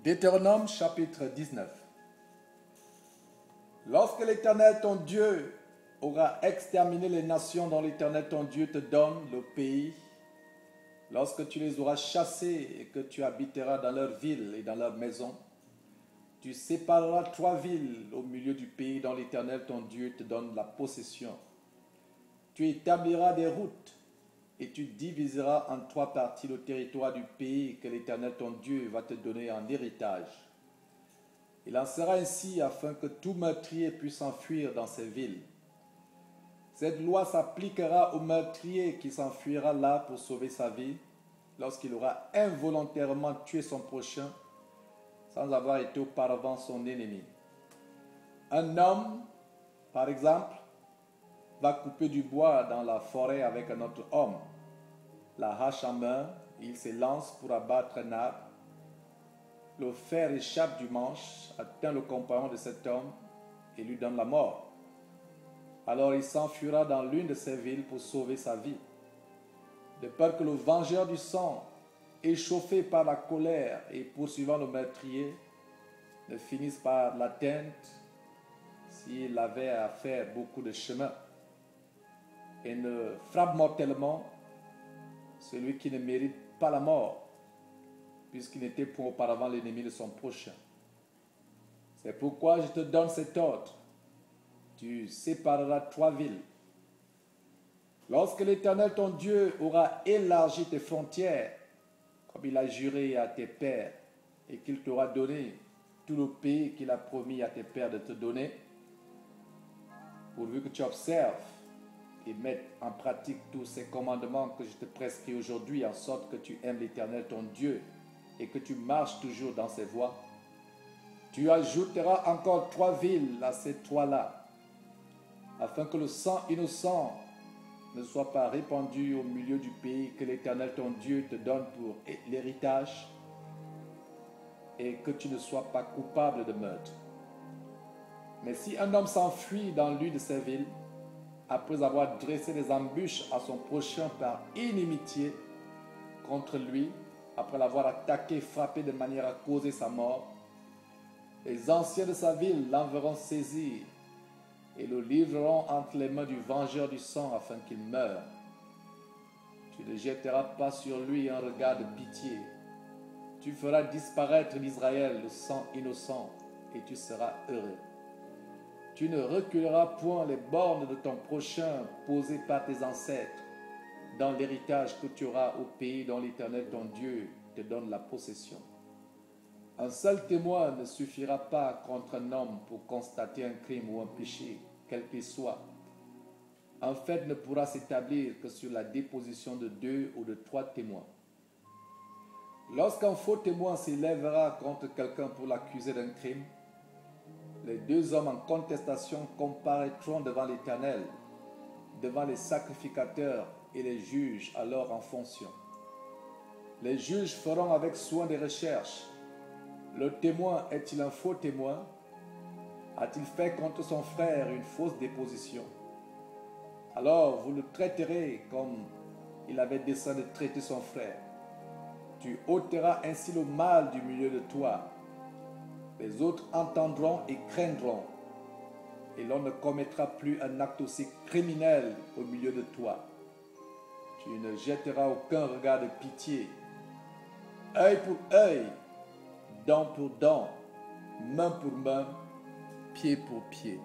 Deutéronome chapitre 19. Lorsque l'Éternel ton Dieu aura exterminé les nations dont l'Éternel ton Dieu te donne le pays, lorsque tu les auras chassés et que tu habiteras dans leurs villes et dans leurs maisons, tu sépareras 3 villes au milieu du pays dont l'Éternel ton Dieu te donne la possession. Tu établiras des routes et tu diviseras en 3 parties le territoire du pays que l'Éternel ton Dieu va te donner en héritage. Il en sera ainsi afin que tout meurtrier puisse s'enfuir dans ces villes. Cette loi s'appliquera au meurtrier qui s'enfuira là pour sauver sa vie lorsqu'il aura involontairement tué son prochain sans avoir été auparavant son ennemi. Un homme, par exemple, va couper du bois dans la forêt avec un autre homme. La hache en main, il s'élance pour abattre un arbre. Le fer échappe du manche, atteint le compagnon de cet homme et lui donne la mort. Alors il s'enfuira dans l'une de ces villes pour sauver sa vie. De peur que le vengeur du sang, échauffé par la colère et poursuivant le meurtrier, ne finisse par l'atteindre s'il avait à faire beaucoup de chemin et ne frappe mortellement celui qui ne mérite pas la mort, puisqu'il n'était point auparavant l'ennemi de son prochain. C'est pourquoi je te donne cet ordre. Tu sépareras 3 villes. Lorsque l'Éternel ton Dieu aura élargi tes frontières, comme il a juré à tes pères, et qu'il t'aura donné tout le pays qu'il a promis à tes pères de te donner, pourvu que tu observes et mettes en pratique tous ces commandements que je te prescris aujourd'hui, en sorte que tu aimes l'Éternel ton Dieu et que tu marches toujours dans ses voies, tu ajouteras encore 3 villes à ces 3-là, afin que le sang innocent ne soit pas répandu au milieu du pays que l'Éternel ton Dieu te donne pour l'héritage, et que tu ne sois pas coupable de meurtre. Mais si un homme s'enfuit dans l'une de ces villes, après avoir dressé des embûches à son prochain par inimitié contre lui, après l'avoir attaqué, frappé de manière à causer sa mort, les anciens de sa ville l'enverront saisir et le livreront entre les mains du vengeur du sang afin qu'il meure. Tu ne jetteras pas sur lui un regard de pitié. Tu feras disparaître d'Israël le sang innocent et tu seras heureux. Tu ne reculeras point les bornes de ton prochain posées par tes ancêtres dans l'héritage que tu auras au pays dont l'Éternel ton Dieu te donne la possession. Un seul témoin ne suffira pas contre un homme pour constater un crime ou un péché, quel qu'il soit. Un fait ne pourra s'établir que sur la déposition de 2 ou de 3 témoins. Lorsqu'un faux témoin s'élèvera contre quelqu'un pour l'accuser d'un crime, les 2 hommes en contestation comparaîtront devant l'Éternel, devant les sacrificateurs et les juges alors en fonction. Les juges feront avec soin des recherches. Le témoin est-il un faux témoin? A-t-il fait contre son frère une fausse déposition? Alors vous le traiterez comme il avait dessein de traiter son frère. Tu ôteras ainsi le mal du milieu de toi. Les autres entendront et craindront, et l'on ne commettra plus un acte aussi criminel au milieu de toi. Tu ne jetteras aucun regard de pitié. Œil pour œil, dent pour dent, main pour main, pied pour pied.